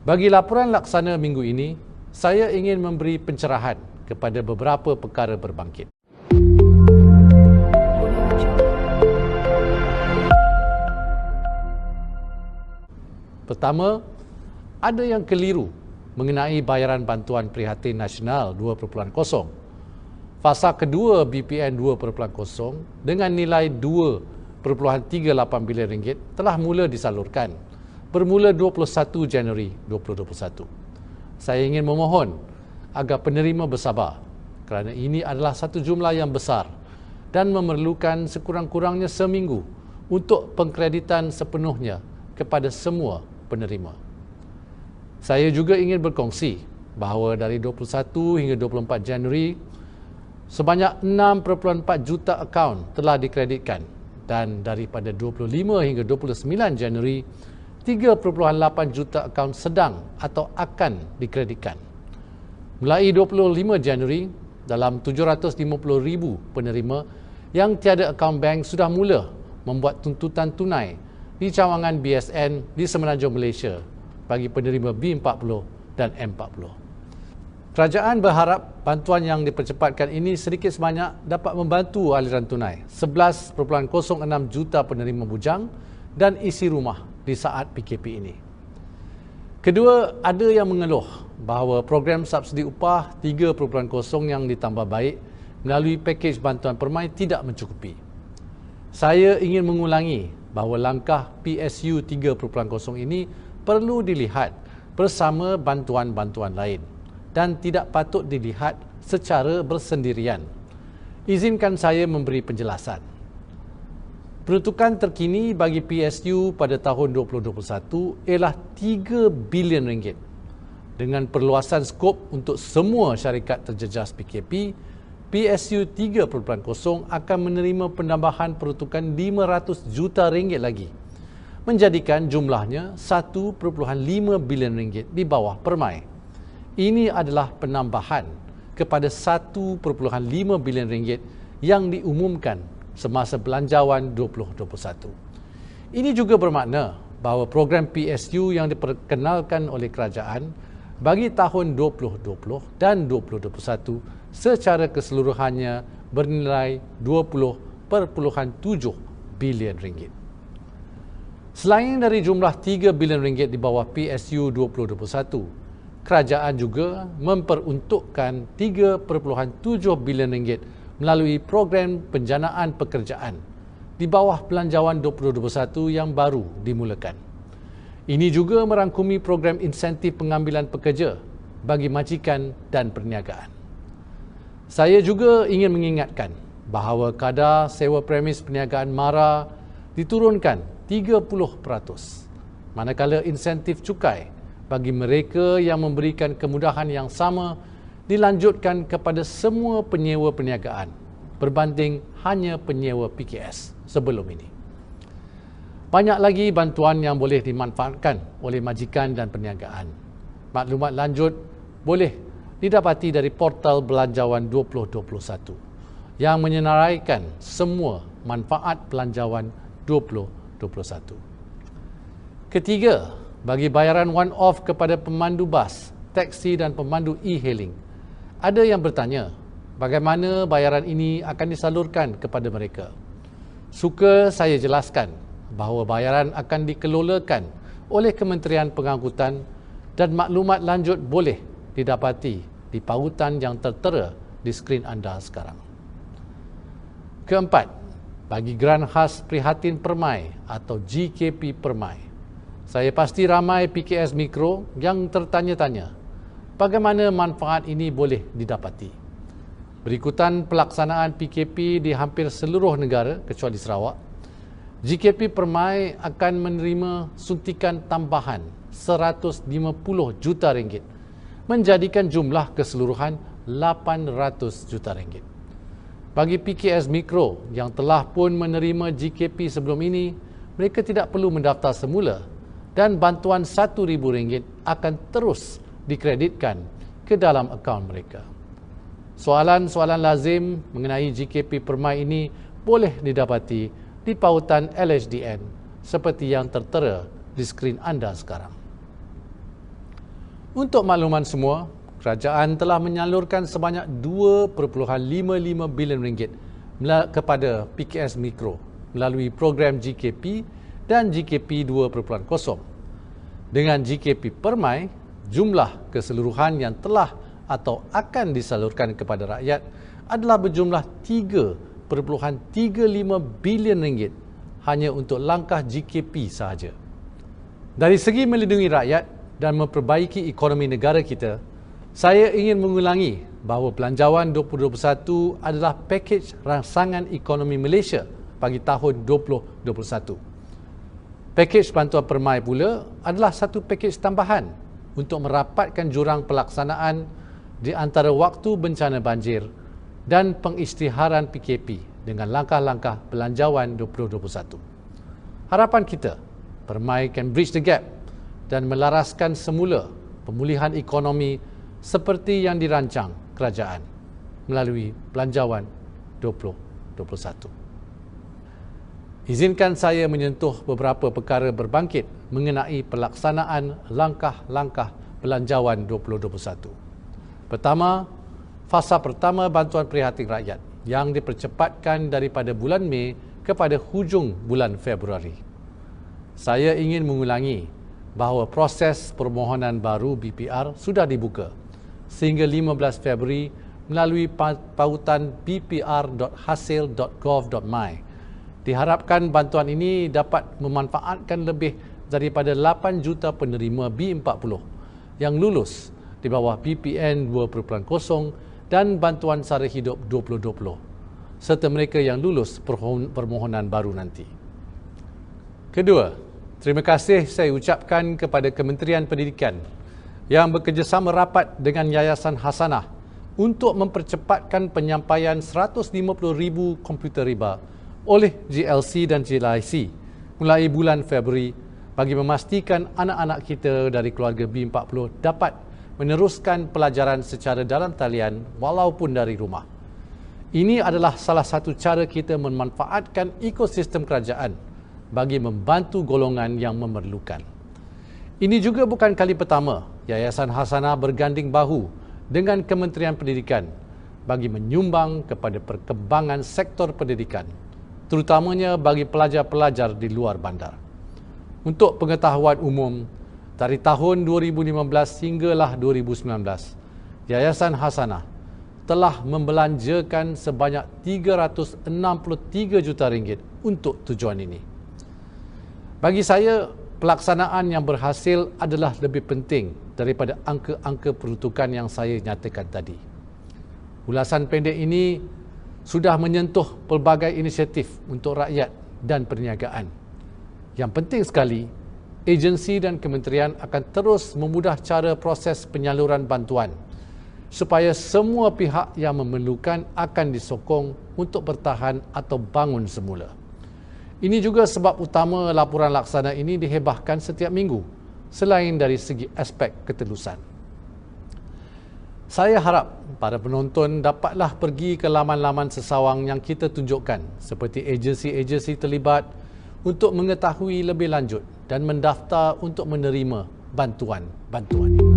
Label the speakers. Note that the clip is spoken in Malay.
Speaker 1: Bagi laporan laksana minggu ini, saya ingin memberi pencerahan kepada beberapa perkara berbangkit. Pertama, ada yang keliru mengenai bayaran bantuan prihatin nasional 2.0. Fasa kedua BPN 2.0 dengan nilai 2.38 bilion ringgit telah mula disalurkan bermula 21 Januari 2021. Saya ingin memohon agar penerima bersabar kerana ini adalah satu jumlah yang besar dan memerlukan sekurang-kurangnya seminggu untuk pengkreditan sepenuhnya kepada semua penerima. Saya juga ingin berkongsi bahawa dari 21 hingga 24 Januari, sebanyak 6.4 juta akaun telah dikreditkan dan daripada 25 hingga 29 Januari, 3.8 juta akaun sedang atau akan dikreditkan. Mulai 25 Januari, dalam 750,000 penerima yang tiada akaun bank sudah mula membuat tuntutan tunai di cawangan BSN di Semenanjung Malaysia bagi penerima B40 dan M40. Kerajaan berharap bantuan yang dipercepatkan ini sedikit sebanyak dapat membantu aliran tunai 11.06 juta penerima bujang dan isi rumah di saat PKP ini. Kedua, ada yang mengeluh bahawa program subsidi upah 3.0 yang ditambah baik melalui pakej bantuan permai tidak mencukupi. Saya ingin mengulangi bahawa langkah PSU 3.0 ini perlu dilihat bersama bantuan-bantuan lain dan tidak patut dilihat secara bersendirian. Izinkan saya memberi penjelasan. Peruntukan terkini bagi PSU pada tahun 2021 ialah 3 bilion ringgit. Dengan perluasan skop untuk semua syarikat terjejas PKP, PSU 3.0 akan menerima penambahan peruntukan 500 juta ringgit lagi, menjadikan jumlahnya 1.5 bilion ringgit di bawah permai. Ini adalah penambahan kepada 1.5 bilion ringgit yang diumumkan semasa belanjawan 2021. Ini juga bermakna bahawa program PSU yang diperkenalkan oleh kerajaan bagi tahun 2020 dan 2021 secara keseluruhannya bernilai 20.7 bilion ringgit. Selain dari jumlah 3 bilion ringgit di bawah PSU 2021, kerajaan juga memperuntukkan 3.7 bilion ringgit melalui program penjanaan pekerjaan di bawah belanjawan 2021 yang baru dimulakan. Ini juga merangkumi program insentif pengambilan pekerja bagi majikan dan perniagaan. Saya juga ingin mengingatkan bahawa kadar sewa premis perniagaan MARA diturunkan 30%, manakala insentif cukai bagi mereka yang memberikan kemudahan yang sama dilanjutkan kepada semua penyewa perniagaan berbanding hanya penyewa PKS sebelum ini. Banyak lagi bantuan yang boleh dimanfaatkan oleh majikan dan perniagaan. Maklumat lanjut boleh didapati dari portal Belanjawan 2021 yang menyenaraikan semua manfaat Belanjawan 2021. Ketiga, bagi bayaran one-off kepada pemandu bas, teksi dan pemandu e-hailing, ada yang bertanya bagaimana bayaran ini akan disalurkan kepada mereka. Suka saya jelaskan bahawa bayaran akan dikelolakan oleh Kementerian Pengangkutan dan maklumat lanjut boleh didapati di pautan yang tertera di skrin anda sekarang. Keempat, bagi Geran Khas Prihatin Permai atau GKP Permai, saya pasti ramai PKS Mikro yang tertanya-tanya bagaimana manfaat ini boleh didapati. Berikutan pelaksanaan PKP di hampir seluruh negara kecuali Sarawak, GKP Permai akan menerima suntikan tambahan 150 juta ringgit, menjadikan jumlah keseluruhan 800 juta ringgit. Bagi PKS Mikro yang telah pun menerima GKP sebelum ini, mereka tidak perlu mendaftar semula dan bantuan RM1,000 akan terus dikreditkan ke dalam akaun mereka. Soalan-soalan lazim mengenai GKP Permai ini boleh didapati di pautan LHDN seperti yang tertera di skrin anda sekarang. Untuk makluman semua, kerajaan telah menyalurkan sebanyak 2.55 bilion ringgit kepada PKS Mikro melalui program GKP dan GKP 2.0. Dengan GKP Permai, jumlah keseluruhan yang telah atau akan disalurkan kepada rakyat adalah berjumlah 3.35 bilion ringgit hanya untuk langkah GKP sahaja. Dari segi melindungi rakyat dan memperbaiki ekonomi negara kita, saya ingin mengulangi bahawa Belanjawan 2021 adalah pakej rangsangan ekonomi Malaysia bagi tahun 2021. Pakej bantuan permai pula adalah satu pakej tambahan untuk merapatkan jurang pelaksanaan di antara waktu bencana banjir dan pengisytiharan PKP dengan langkah-langkah Belanjawan 2021. Harapan kita, permai can bridge the gap dan melaraskan semula pemulihan ekonomi seperti yang dirancang kerajaan melalui Belanjawan 2021. Izinkan saya menyentuh beberapa perkara berbangkit mengenai pelaksanaan langkah-langkah Belanjawan 2021. Pertama, fasa pertama bantuan prihatin rakyat yang dipercepatkan daripada bulan Mei kepada hujung bulan Februari. Saya ingin mengulangi bahawa proses permohonan baru BPR sudah dibuka sehingga 15 Februari melalui pautan bpr.hasil.gov.my. Diharapkan bantuan ini dapat memanfaatkan lebih daripada 8 juta penerima B40 yang lulus di bawah BPN 2.0 dan bantuan sara hidup 2020 serta mereka yang lulus permohonan baru nanti. Kedua, terima kasih saya ucapkan kepada Kementerian Pendidikan yang bekerjasama rapat dengan Yayasan Hasanah untuk mempercepatkan penyampaian 150,000 komputer riba oleh GLC dan GLIC mulai bulan Februari bagi memastikan anak-anak kita dari keluarga B40 dapat meneruskan pelajaran secara dalam talian walaupun dari rumah. Ini adalah salah satu cara kita memanfaatkan ekosistem kerajaan bagi membantu golongan yang memerlukan. Ini juga bukan kali pertama Yayasan Hasanah berganding bahu dengan Kementerian Pendidikan bagi menyumbang kepada perkembangan sektor pendidikan, terutamanya bagi pelajar-pelajar di luar bandar. Untuk pengetahuan umum, dari tahun 2015 hinggalah 2019, Yayasan Hasanah telah membelanjakan sebanyak 363 juta ringgit untuk tujuan ini. Bagi saya, pelaksanaan yang berhasil adalah lebih penting daripada angka-angka peruntukan yang saya nyatakan tadi. Ulasan pendek ini sudah menyentuh pelbagai inisiatif untuk rakyat dan perniagaan. Yang penting sekali, agensi dan kementerian akan terus memudah cara proses penyaluran bantuan supaya semua pihak yang memerlukan akan disokong untuk bertahan atau bangun semula. Ini juga sebab utama laporan laksana ini dihebahkan setiap minggu, selain dari segi aspek ketelusan. Saya harap para penonton dapatlah pergi ke laman-laman sesawang yang kita tunjukkan seperti agensi-agensi terlibat untuk mengetahui lebih lanjut dan mendaftar untuk menerima bantuan-bantuan ini.